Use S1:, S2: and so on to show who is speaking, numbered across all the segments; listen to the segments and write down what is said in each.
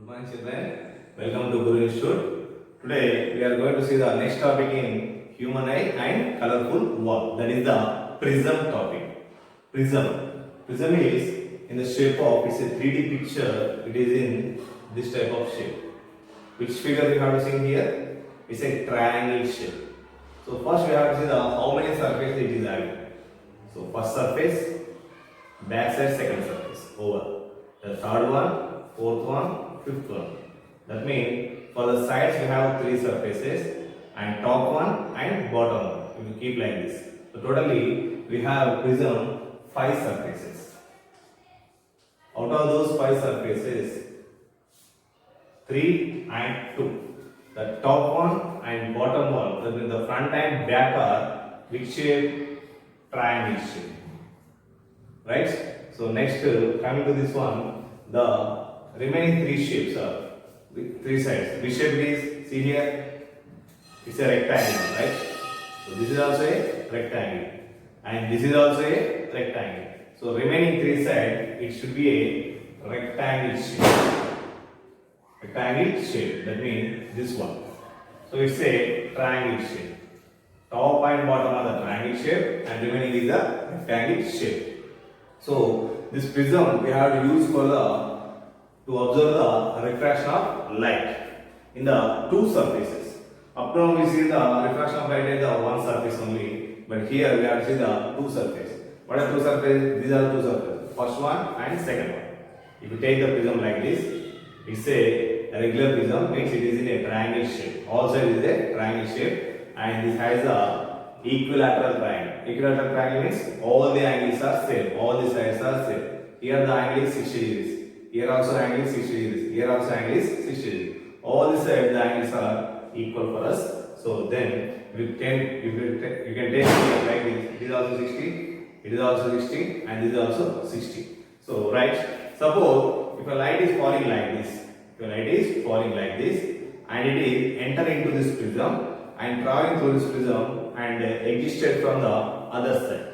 S1: Good morning children, welcome to Guru Institute. Today we are going to see the next topic in human eye and colorful wall. That is the prism topic. Prism. Prism is in the shape of, it's a 3D picture, it is in this type of shape. Which figure we have to see here? It's a triangle shape. So first we have to see the how many surfaces it is having. So first surface, back side, second surface, over. The third one, fourth one, fifth one. That means for the sides we have three surfaces and top one and bottom one. If you keep like this. So totally we have prism 5 surfaces. Out of those 5 surfaces, 3 and 2. The top one and bottom one, that means the front and back are which shape? Triangle shape. Right? So next coming to this one, the remaining 3 shapes are 3 sides. Which shape it is? See here, it's a rectangle, right? So this is also a rectangle, and this is also a rectangle. So remaining 3 sides, it should be a rectangle shape. Rectangle shape. That means this one. So it's a triangle shape. Top and bottom are the triangle shape, and remaining is the rectangle shape. So this prism we have to use for to observe the refraction of light in the 2 surfaces. Up now we see the refraction of light at the 1 surface only, but here we have to see the 2 surfaces. What are 2 surfaces? These are 2 surfaces. First one and second one. If you take the prism like this, it's a regular prism, means it is in a triangle shape. All sides is a triangle shape, and this has a equilateral triangle. Equilateral triangle means all the angles are same, all the sides are same. Here the angle is 60 degrees. Here also angle is 60 degrees. Here also angle is 60 degrees. All the sides the angles are equal for us. So then you can take it like this. It is also 60. It is also 60, and this is also 60. So right. Suppose if a light is falling like this, and it is enter into this prism and traveling through this prism and existed from the other side.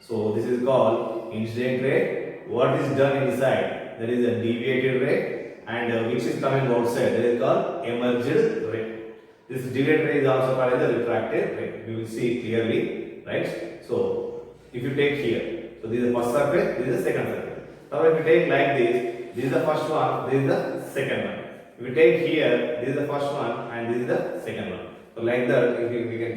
S1: So this is called incident ray. What is done inside? There is a deviated ray, and which is coming outside. That is called emerged ray. This deviated ray is also called as the refracted ray. We will see clearly, right? So if you take here, so this is the first surface, this is the second surface. Now if you take like this is the first one, this is the second one. If you take here, this is the first one, and this is the second one. So like that, if we can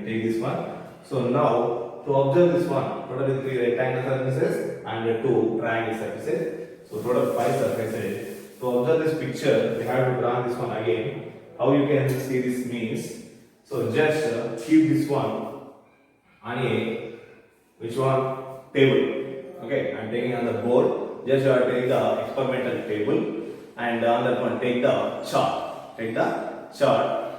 S1: take this one. So now to observe this one, totally 3 rectangle surfaces and 2 triangle surfaces. So total 5 surfaces. To observe this picture, we have to draw this one again. How you can see this means? So just keep this one on a which one? Table. Okay, I am taking on the board. Just take the experimental table, and on that one take the chart.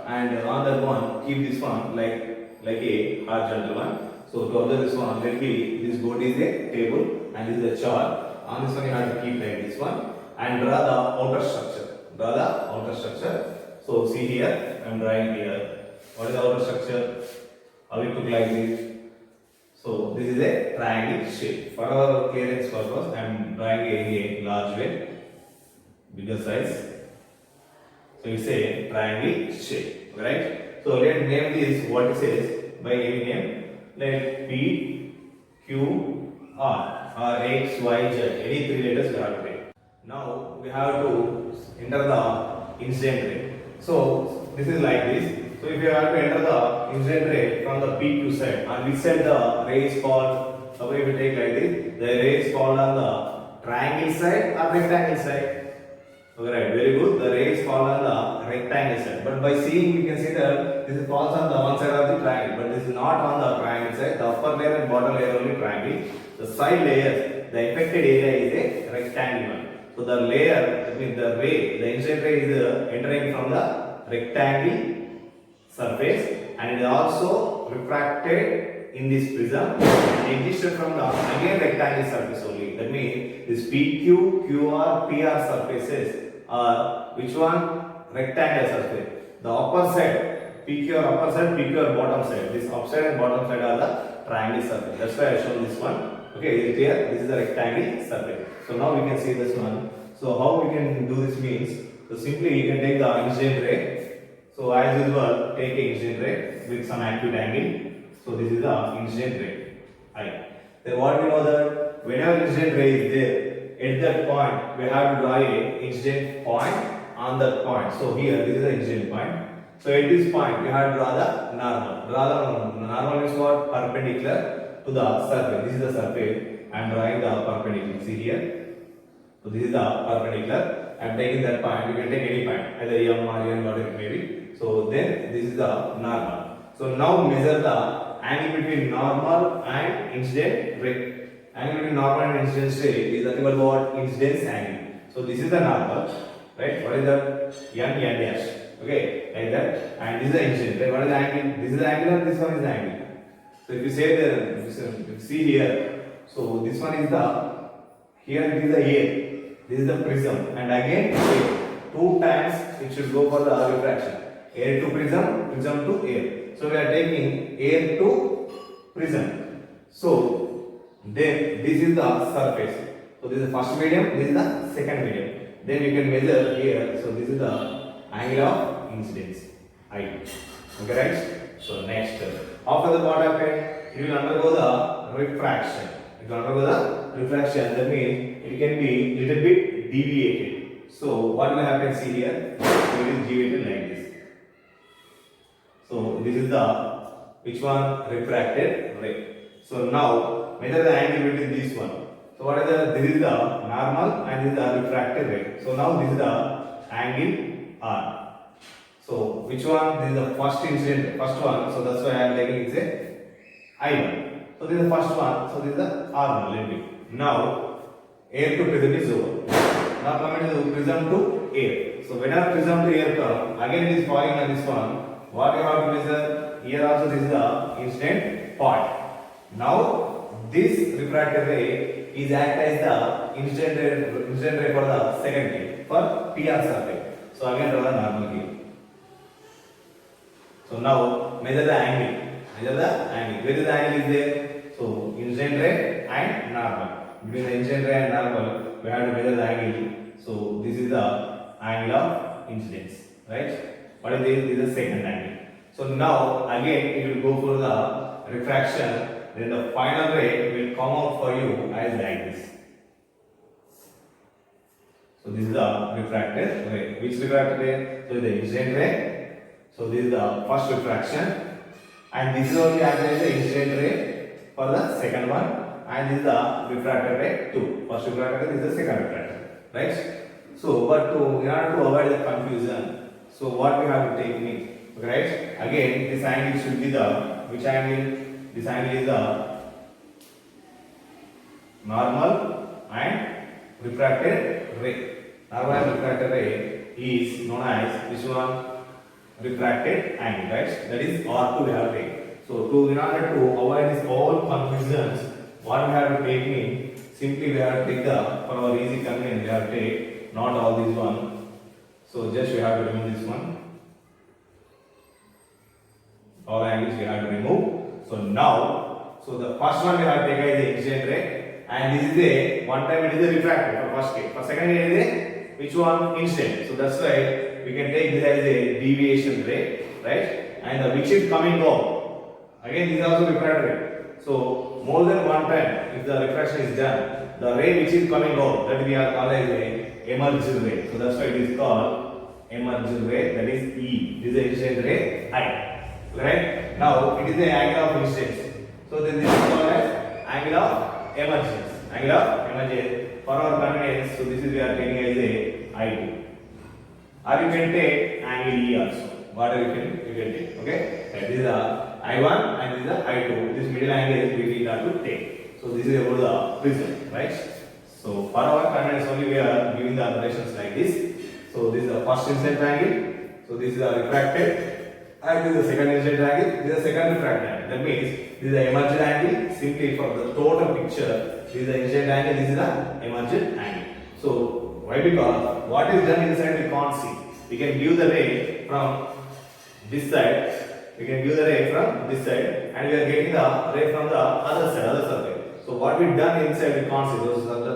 S1: And on that one keep this one like a horizontal one. So to observe this one, let me, this board is a table and this is a chart. On this one you have to keep like this one and draw the outer structure. So see here, I am drawing here. What is the outer structure? How we took like this. So this is a triangle shape. For our clearance purpose, I am drawing a large way, bigger size. So it's a triangle shape, right? So let's name this what it says by any name. Let P, Q, R or X, Y, Z. Any 3 letters we have to take. Now we have to enter the incident ray. So this is like this. So if you have to enter the incident ray from the PQ side, on which side the rays fall? Suppose if you take like this, the rays fall on the triangle side or rectangle side. Okay, right, very good. The rays fall on the rectangle side. But by seeing, we can see that this falls on the one side of the triangle, but this is not on the triangle side. The upper layer and bottom layer only triangle. The side layers, the affected area is a rectangle one. So the layer, that means the ray, the incident ray is entering from the rectangle surface, and it is also refracted in this prism and existed from the again rectangle surface only. That means this PQ, QR, PR surfaces are which one? Rectangle surface. The upper side, PQ upper side, PQ bottom side. This upside and bottom side are the triangle surface. That's why I shown this one. Okay, is it clear? This is the rectangle surface. So now we can see this one. So how we can do this means, so simply you can take the incident ray. So as usual, take a incident ray with some acute angle. So this is the incident ray. I. Then what we know that whenever incident ray is there, at that point we have to draw a incident point on that point. So here this is the incident point. So at this point we have to draw the normal. Draw the normal is what? Perpendicular to the surface. This is the surface. I am drawing the perpendicular. See here. So this is the perpendicular. I am taking that point. You can take any point, either M or N, whatever it may be. So then this is the normal. So now measure the angle between normal and incident ray. Angle between normal and incident ray is nothing but what? Incidence angle. So this is the normal, right? What is the N dash? Okay, like that. And this is the incident. Right? What is the angle? This is the angle and this one is the angle. So if you say there, if you see here, so this one is the, here it is the air. This is the prism, and again two times it should go for the refraction. Air to prism, prism to air. So we are taking air to prism. So then this is the surface. So this is the first medium, this is the second medium. Then you can measure here. So this is the angle of incidence, I. Okay, right? So next, after that what happened? You will undergo the refraction. If you undergo the refraction, that means it can be little bit deviated. So what will happen? See here, it is deviated like this. So this is the which one? Refracted ray. So now measure the angle between this one. So what is the? This is the normal and this is the refracted ray. So now this is the angle R. So which one? This is the first incident, first one. So that's why I am taking it's a I1. So this is the first one. So this is the R1. Let me. Now air to prism is over. Now coming to prism to air. So whenever prism to air come, again it is falling on this one. What you have to measure? Here also this is the incident point. Now this refracted ray is act as the incident ray for the second case for PR surface. So again draw the normal here. So now measure the angle. Measure the angle. Where is the angle is there? So incident ray and normal. Between the incident ray and normal, we have to measure the angle. So this is the angle of incidence, right? What is this? This is the second angle. So now again it will go for the refraction. Then the final ray will come out for you as like this. So this is the refracted ray. Which refracted ray? So the incident ray. So this is the first refraction, and this is only acted as the incident ray for the second one, and this is the refracted ray 2. First refracted ray, this is the second refracted, right? So, but in order to avoid the confusion, so what we have to take means, right? Again, this angle should be the which angle? This angle is the normal and refracted ray. Normal and refracted ray is known as which one? Refracted angle, right? That is R2 we have to take. So in order to avoid this all confusions, what we have to take means simply we have to take the, for our easy convenience, we have to take not all these one. So just we have to remove this one. All angles we have to remove. So now, so the first one we have to take as the incident ray, and this is a one time it is a refracted for first case. For second it is a which one? Incident. So that's why we can take this as a deviation ray, right? And the which is coming out. Again, this is also refracted ray. So more than one time, if the refraction is done, the ray which is coming out, that we are called as a emergent ray. So that's why it is called emergent ray. That is E. This is the incident ray I. Right? Now it is the angle of incidence. So then this is called as angle of emergence. Angle of emergence. For our convenience, so this is we are taking as a I2. Or you can take angle E also. Whatever you can take. Okay? That is the I1 and this is the I2. This middle angle is we need to take. So this is about the prism, right? So for our convenience only we are giving the operations like this. So this is the first incident angle. So this is the refracted. And this is the second incident angle. This is the second refracted angle. That means this is the emergent angle. Simply for the total picture, this is the incident angle. This is the emergent angle. So why? Because what is done inside we can't see. We can view the ray from this side. We can view the ray from this side, and we are getting the ray from the other side, other surface. So what we done inside we can't see.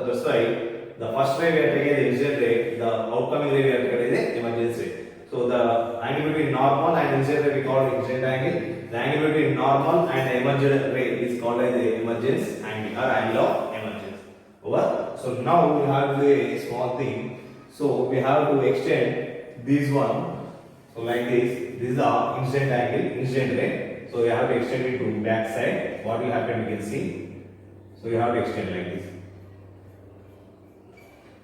S1: That's why the first ray we are taking the incident ray, the outcoming ray we are taking the emergence ray. So the angle between normal and incident ray we call it incident angle. The angle between normal and emergent ray is called as the emergence angle or angle of emergence. Over. So now we have to do a small thing. So we have to extend this one. So like this. This is the incident angle, incident ray. So you have to extend it to back side. What will happen we can see. So you have to extend like this.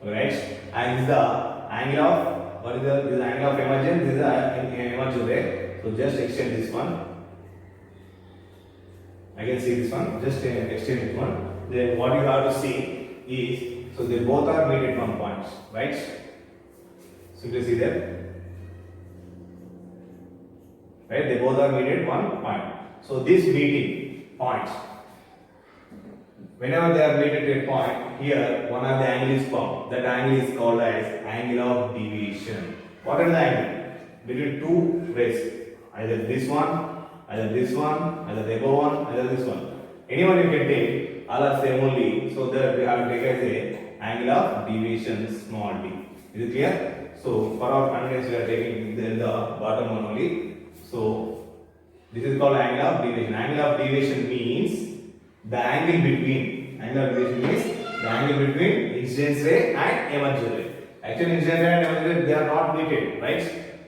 S1: Alright. And this is the angle of what is the this is the angle of emergence. This is the emergent ray. So just extend this one. I can see this one. Just extend this one. Then what you have to see is so they both are meet at one point, right? So you can see that. Right, they both are meet at one point. So this meeting point, whenever they are meet at a point, here one of the angle is formed. That angle is called as angle of deviation. What is the angle? Between two rays, either this one, either this one, either the above one, either this one. Anyone you can take, all are same only. So that we have to take as a angle of deviation small d. Is it clear? So for our convenience we are taking the bottom one only. So this is called angle of deviation. Angle of deviation means the angle between the angle between incidence ray and emergent ray. Actually, incidence ray and emergent ray they are not meeting, right?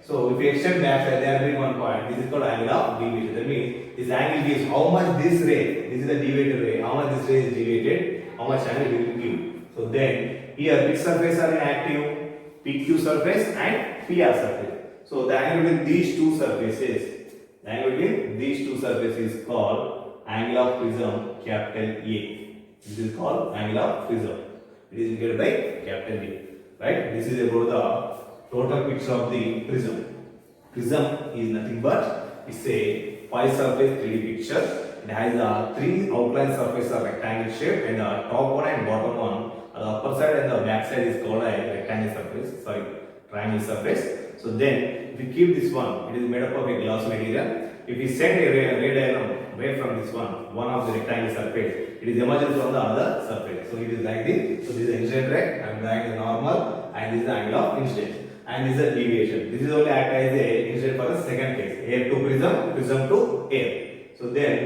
S1: So if you extend back side, they are between one point. This is called angle of deviation. That means this angle gives how much this ray. This is the deviated ray. How much this ray is deviated. How much angle it will give. So then here which surface are inactive? PQ surface and PR surface. So the angle between these two surfaces, is called angle of prism capital A. This is called angle of prism. It is indicated by capital A. Right? This is about the total picture of the prism. Prism is nothing but it's a 5 surface 3D picture. It has three outline surfaces of rectangle shape, and the top one and bottom one, the upper side and the back side is called a rectangle surface. Sorry, triangle surface. So then, if we keep this one, it is made up of a glass material. If we send a ray diagram away from this one of the rectangle surface, it is emergent from the other surface. So it is like this. So this is the incident ray, I am drawing the normal, and this is the angle of incidence, and this is the deviation. This is only act as a incident for the second case, air to prism, prism to air. So then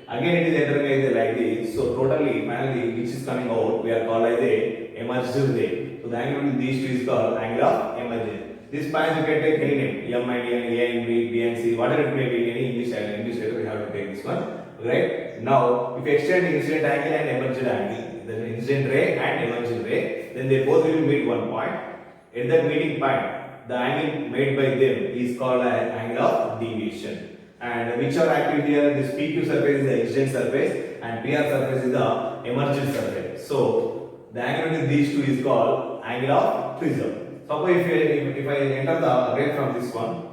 S1: again it is entering as like this. So totally, finally, which is coming out, we are called as a emergent ray. So the angle between these two is called angle of emergence. This points you can take any name, M and N, A and B, B and C, whatever it may be, any English letter, we have to take this one. Right? Now, if you extend the incident angle and emergent angle, the incident ray and emergent ray, then they both will meet one point. At that meeting point, the angle made by them is called an angle of deviation. And which are active here? This PQ surface is the incident surface and PR surface is the emergent surface. So, the angle between these two is called angle of prism. Suppose if I enter the ray from this one,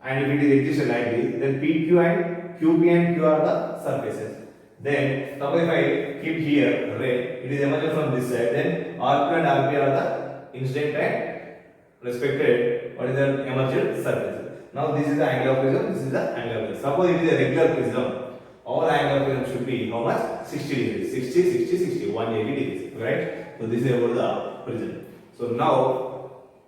S1: and if it is existed like this, then PQ and QP and Q are the surfaces. Then suppose if I keep here ray, it is emergent from this side, then RQ and RP are the incident and respected what is the emergent surface. Now this is the angle of prism, this is the angle of prism. Suppose it is a regular prism, all angle of prism should be how much? 60 degrees, 60, 180 degrees, right? So this is about the prism. So now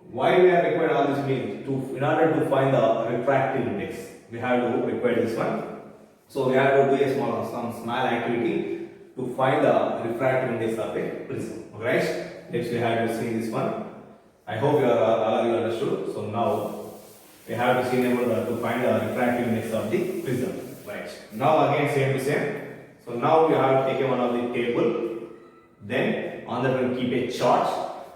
S1: why we are required all this means in order to find the refractive index, we have to require this one. So we have to do some small activity to find the refractive index of a prism. Alright, next we have to see this one. I hope you are all understood. So now we have to see to find the refractive index of the prism. Right. Now again same to same. So now we have to take one of the table. Then on that one keep a chart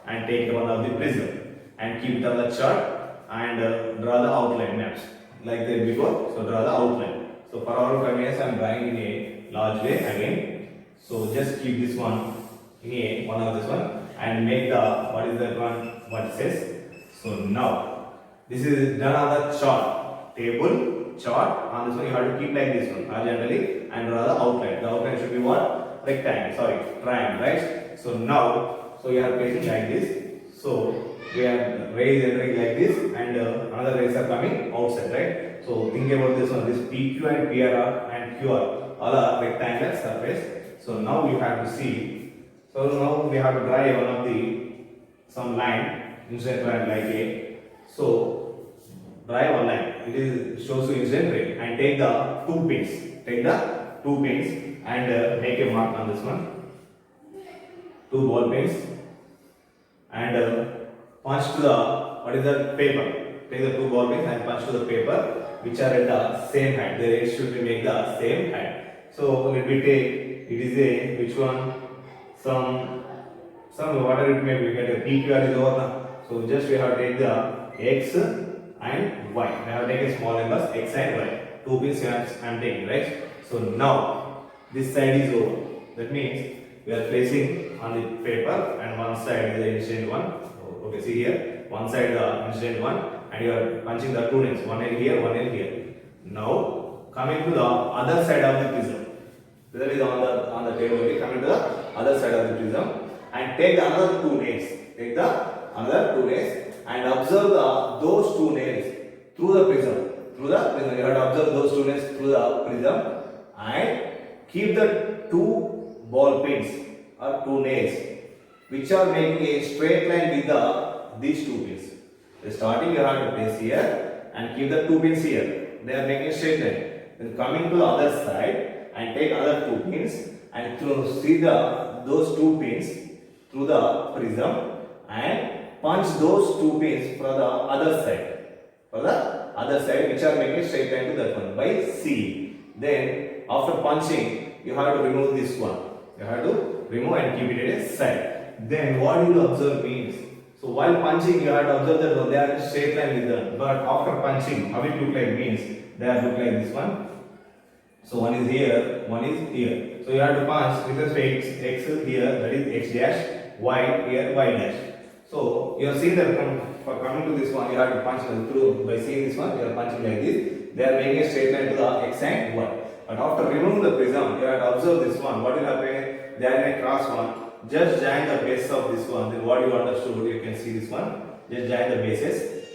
S1: and take one of the prism. And keep it on the chart and draw the outline maps like that before. So draw the outline. So for our convenience, I am drawing in a large way again. So just keep this one in a one of this one and make the what is that one what it says. So now this is done on the chart table chart. On this one you have to keep like this one horizontally and draw the outline. The outline should be what? Rectangle. Sorry, triangle, right? So now you are placing like this. So we have rays entering like this and another rays are coming outside, right? So think about this one, this PQ and PR and QR all are rectangular surface. So now you have to see, so now we have to draw one of the some line, incident line like A. So draw one line. It is shows you incident ray and take the two pins. Take the two pins and make a mark on this one. Two ball pins and punch to the what is the paper. Take the two ball pins and punch to the paper which are at the same height. The rays should be make the same height. So let me take it is a which one some whatever it may be, we get a PQR is over now. So just we have to take the X and Y. I have taken small numbers X and Y. Two pins I am taking, right? So now this side is over. That means we are placing on the paper and one side is the incident one. Okay, see here, one side the incident one and you are punching the two nails, one nail here, one nail here. Now coming to the other side of the prism. Prism is on the table. Okay, coming to the other side of the prism and take the another two nails. Take the another two nails and observe those two nails through the prism. Through the prism, you have to observe those two nails through the prism and keep the two ball pins or two nails which are making a straight line with these two pins. The starting you have to place here and keep the two pins here. They are making a straight line. Then coming to the other side and take other two pins and see those two pins through the prism and punch those two pins for the other side. For the other side which are making a straight line to that one by C. Then after punching you have to remove this one. You have to remove and keep it at a side. Then what you observe means, so while punching you have to observe that they are in straight line with them. But after punching, how it look like means they are look like this one. So one is here, one is here. So you have to punch with respect X here, that is X dash, Y here, Y dash. So you have seen that for coming to this one, you have to punch through by seeing this one, you are punching like this. They are making a straight line to the X and Y. But after removing the prism, you have to observe this one. What will happen? They are in a cross one. Just join the base of this one. Then what you understood, you can see this one. Just join the bases.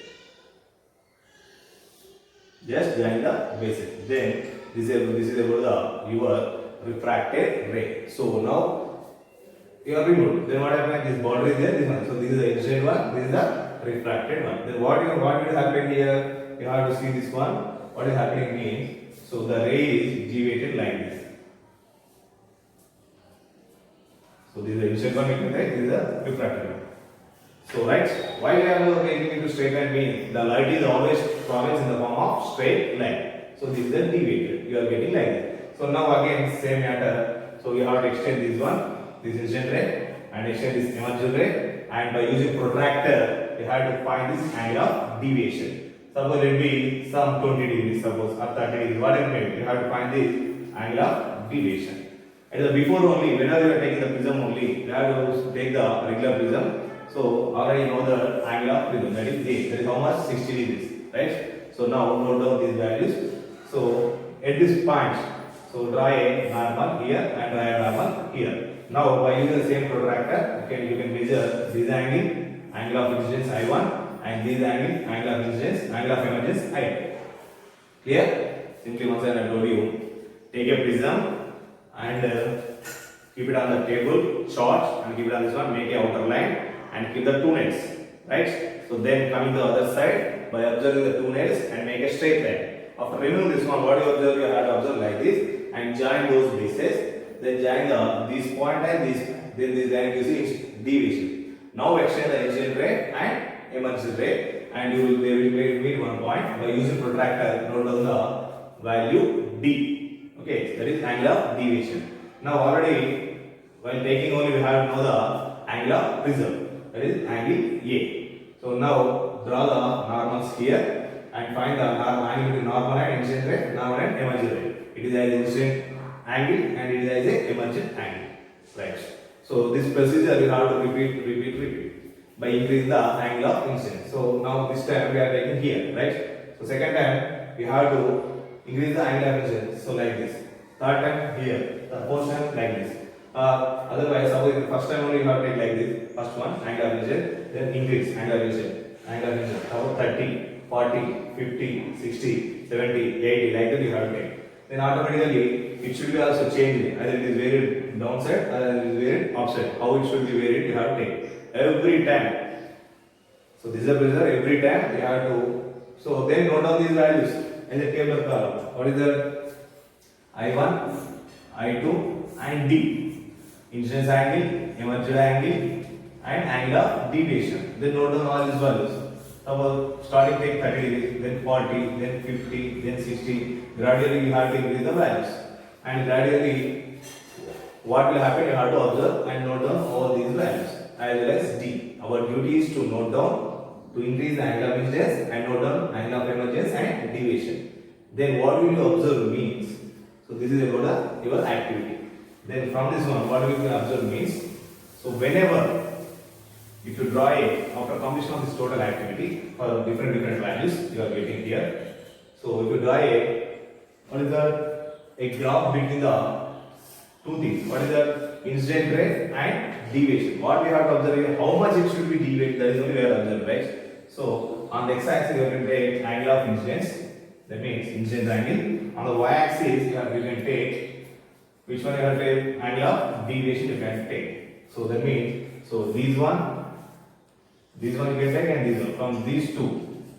S1: Just join the bases. Then this is about your refracted ray. So now you have removed. Then what happens? This border is there. This one. So this is the incident one. This is the refracted one. Then what will happen here? You have to see this one. What is happening means, so the ray is deviated like this. So this is the incident one, you can write, this is the refracted one. So right, why we are making into straight line means the light is always travels in the form of straight line. So this is the deviated, you are getting like that. So now again same matter, so you have to extend this one, this incident ray and extend this emergent ray, and by using protractor you have to find this angle of deviation. Suppose it be some 20 degrees, suppose or 30 degrees, whatever it may be, you have to find this angle of deviation. And before only, whenever you are taking the prism only, you have to take the regular prism. So already know the angle of prism, that is A. That is how much? 60 degrees, right? So now note down these values. So at this point, so draw a normal here and draw a normal here. Now by using the same protractor, you can measure this angle of incidence I1, and this angle of incidence, angle of emergence I2. Clear? Simply once I told you, take a prism and keep it on the table, charge, and keep it on this one, make a outer line and keep the two nails, right? So then coming to the other side, by observing the two nails and make a straight line. After removing this one, what you observe, you have to observe like this and join those bases, then join this point and this, then this line gives you deviation. Now extend the incident ray and emergent ray and they will meet one point. By using protractor, note down the value D. Okay, that is angle of deviation. Now already while taking only we have to know the angle of prism, that is angle A. So now draw the normals here and find the angle between normal and incident ray, normal and emergent ray. It is as incident angle and it is as a emergent angle, right? So this procedure we have to repeat by increasing the angle of incidence. So now this time we are taking here, right? So second time we have to increase the angle of incidence. So like this. Third time here. The fourth time like this. Otherwise, suppose the first time only you have to take like this. First one angle of incidence, then increase angle of incidence. Angle of incidence. About 30, 40, 50, 60, 70, 80 like that you have to take. Then automatically it should be also changing. Either it is varied downside or it is varied upside. How it should be varied you have to take. Every time So this is a prism. Every time we have to. So then note down these values as a table column. What is the I1, I2, and D? Incidence angle, emergent angle, and angle of deviation. Then note down all these values. Suppose starting take 30 degrees, then 40, then 50, then 60. Gradually you have to increase the values, and gradually what will happen? You have to observe and note down all these values as well as D. Our duty is to note down, to increase the angle of incidence and note down angle of emergence and deviation. Then what will you observe means? So this is about your activity. Then from this one, what we can observe means, so whenever if you draw after completion of this total activity for different values you are getting here. So if you draw what is a graph between the two things. What is the incident ray and deviation? What we have to observe is how much it should be deviated. That is only we are observing, right? So on the x-axis you are going to take angle of incidence. That means incidence angle. On the y-axis you can take which one you have to take? Angle of deviation you can take. So that means these one you can take, and these one. From these two,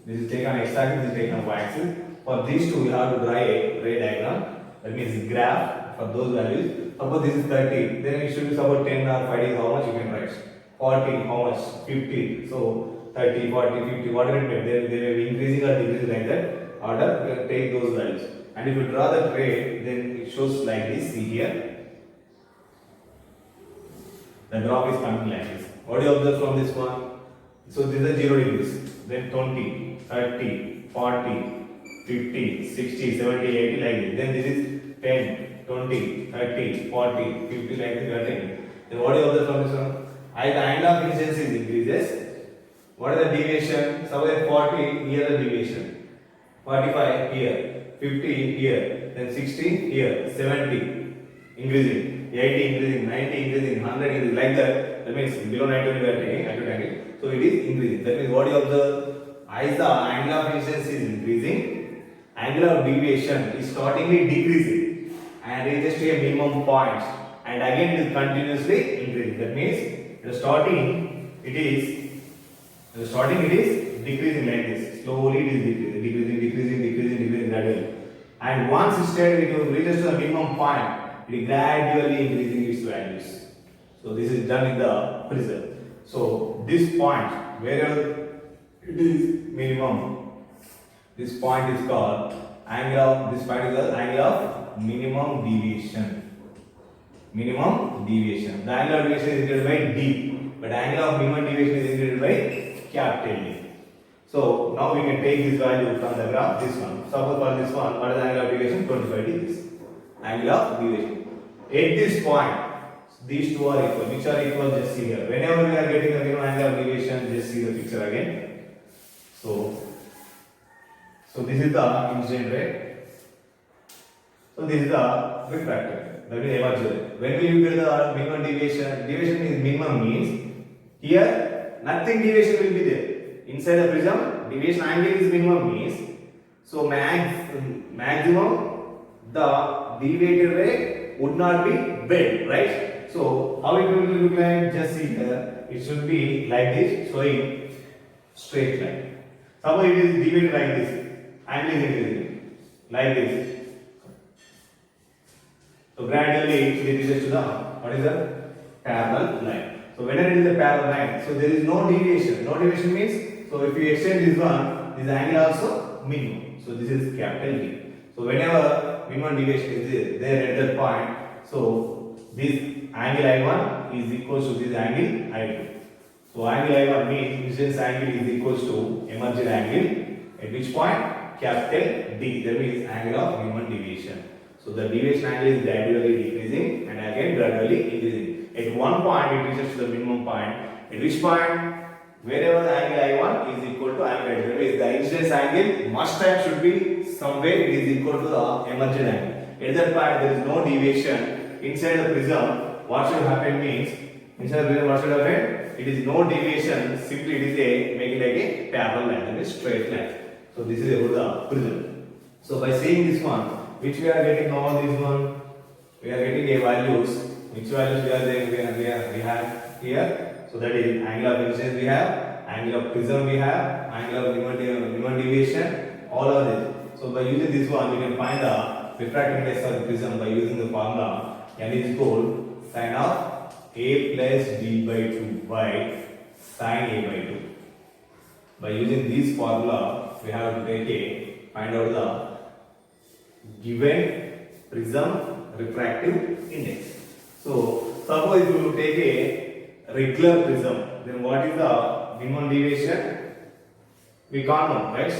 S1: this is taken on x-axis, this is taken on y-axis. For these two, you have to draw a ray diagram. That means graph for those values. Suppose this is 30, then it should be suppose 10 or 5 is how much you can write. 40, how much? 50. So 30, 40, 50, whatever it may be, they may be increasing or decreasing like that. Order, you can take those values. And if you draw the ray, then it shows like this. See here. The graph is coming like this. What do you observe from this one? So this is 0 degrees, then 20, 30, 40, 50, 60, 70, 80 like this. Then this is 10, 20, 30, 40, 50 like this we are taking. Then what do you observe from this one? As the angle of incidence increases, what is the deviation? Suppose 40, here the deviation. 45 here, 50 here, then 60 here, 70 increasing, 80 increasing, 90 increasing, 100 increasing like that. That means below 90 we are taking acute angle. So it is increasing. That means what you observe? As the angle of incidence is increasing, angle of deviation is startingly decreasing and reaches to a minimum point, and again it is continuously increasing. That means the starting it is decreasing like this. Slowly it is decreasing gradually. And once it reaches to the minimum point, it is gradually increasing its values. So this is done in the prism. So this point, wherever it is minimum, this point is called angle of, this point is the angle of minimum deviation. Minimum deviation. The angle of deviation is indicated by D, but angle of minimum deviation is indicated by capital D. So now we can take this value from the graph, this one. Suppose for this one, what is the angle of deviation? 25 degrees. Angle of deviation. At this point, these two are equal. Which are equal? Just see here. Whenever we are getting the minimum angle of deviation, just see the picture again. So this is the incident ray. So this is the refractor. That is emergent. When we get the minimum deviation, deviation is minimum means here nothing deviation will be there. Inside the prism, deviation angle is minimum means so maximum the deviated ray would not be bent, right? So how it will look like? Just see here. It should be like this, showing straight line. Suppose it is deviated like this, angle is increasing like this. So gradually it reaches to the what is the parallel line. So whenever it is a parallel line, so there is no deviation. No deviation means so if you extend this one, this angle also minimum. So this is capital D. So whenever minimum deviation is there at that point, so this angle I1 is equal to this angle I2. So angle I1 means incidence angle is equal to emergent angle at which point? Capital D. That means angle of minimum deviation. So the deviation angle is gradually decreasing and again gradually increasing. At one point it reaches to the minimum point. At which point? Wherever the angle I1 is equal to angle I2. That means the incidence angle must have should be somewhere it is equal to the emergent angle. At that point there is no deviation. Inside the prism, what should happen means, inside the prism what should happen? It is no deviation, simply it is a, make it like a parallel line, that is straight line. So this is about the prism. So by seeing this one, which we are getting now this one, we are getting a values, which values we are there, we have here. So that is angle of incidence we have, angle of prism we have, angle of minimum deviation, all of this. So by using this one, we can find the refractive index of the prism by using the formula n is equal sin of a plus b by 2 by sin a by 2. By using this formula, we have to find out the given prism refractive index. So suppose if you take a regular prism, then what is the minimum deviation? We can't know, right?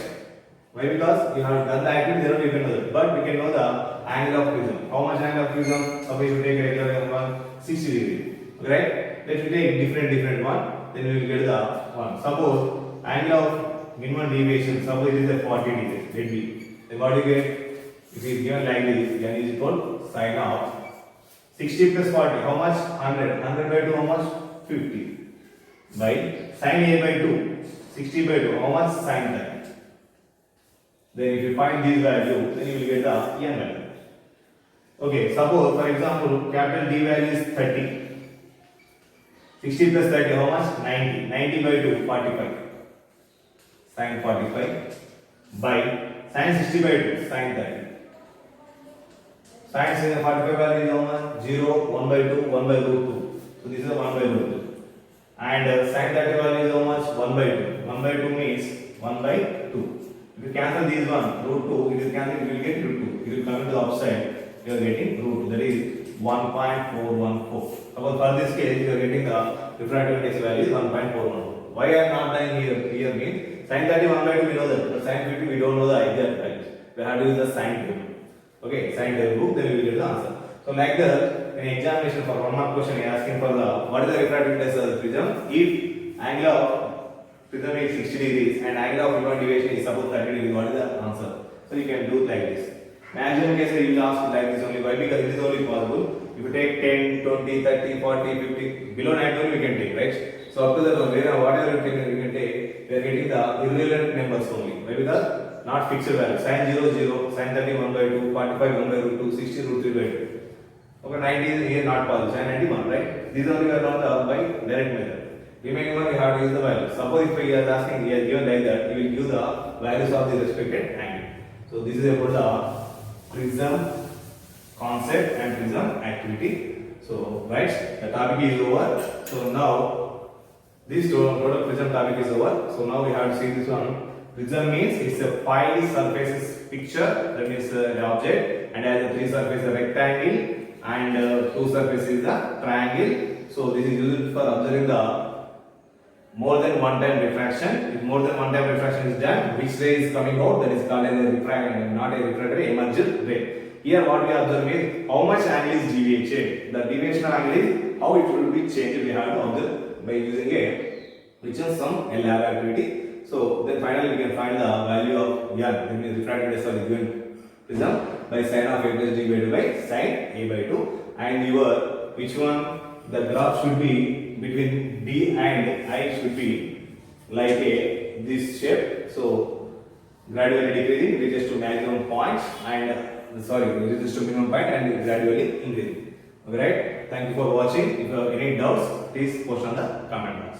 S1: Why? Because you have done the activity, then we can know that. But we can know the angle of prism. How much angle of prism? Suppose you take a regular one, 60 degree. Right? Let me take different one. Then we will get the one. Suppose angle of minimum deviation. Suppose it is a 40 degree. Let me. Then what you get? If it is given like this, n is equal sin of 60 plus 40. How much? 100. 100 by 2. How much? 50. By sin a by 2. 60 by 2. How much? Sin that. Then if you find this value, then you will get the n value. Okay, suppose for example, capital D value is 30. 60 plus 30, how much? 90. 90 by 2, 45. Sin 45 by sin 60 by 2, sin 30. Sin 45 value is how much? 0, 1 by 2, 1 by root 2. So this is 1 by root 2. And sin 30 value is how much? 1 by 2. 1 by 2 means 1 by 2. If you cancel this one, root 2, if you cancel, you will get root 2. If you come to the upside, you are getting root 2. That is 1.414. Suppose for this case, you are getting the refractive index value is 1.414. Why I am not doing here? Here means sin 30 1 by 2 we know that, but sin 50 we don't know the exact value. We have to use the sine table. Okay, sine table, then we will get the answer. So like that, in examination for one mark question, asking for the what is the refractive index of the prism? If angle of prism is 60 degrees and angle of minimum deviation is suppose 30 degrees, what is the answer? So you can do it like this. Maximum case you will ask like this only. Why? Because it is only possible. If you take 10, 20, 30, 40, 50, below 90 only we can take, right? So up to that one, whatever we can take, we are getting the irrelevant numbers only. Why? Because not fixed value. Sin 0, 0, sin 30 1 by 2, 45 1 by root 2, 60 root 3 by 2. Okay, 90 is here not possible. Sin 91, right? These only are not by direct method. Remaining one we have to use the value. Suppose if we are asking here given like that, we will give the values of the respected angle. So this is about the prism concept and prism activity. So right, the topic is over. So now this total prism topic is over. So now we have to see this one. Prism means it's a 5 surfaces picture. That means the object, and has a 3 surfaces rectangle and 2 surfaces the triangle. So this is used for observing the more than one time refraction. If more than one time refraction is done, which ray is coming out, that is called as a refraction, not a refractor, emergent ray. Here what we observe is how much angle is deviated. The deviation angle is how it will be changed. We have to observe by using a which is some lab activity. So then finally we can find the value of n, that means refractive index of the given prism by sin of a plus d by 2 by sin a by 2. And your which one the graph should be between D and I should be like a this shape. So gradually decreasing reaches to maximum point and reaches to minimum point and gradually increasing. Okay, right? Thank you for watching. If you have any doubts, please post on the comment box.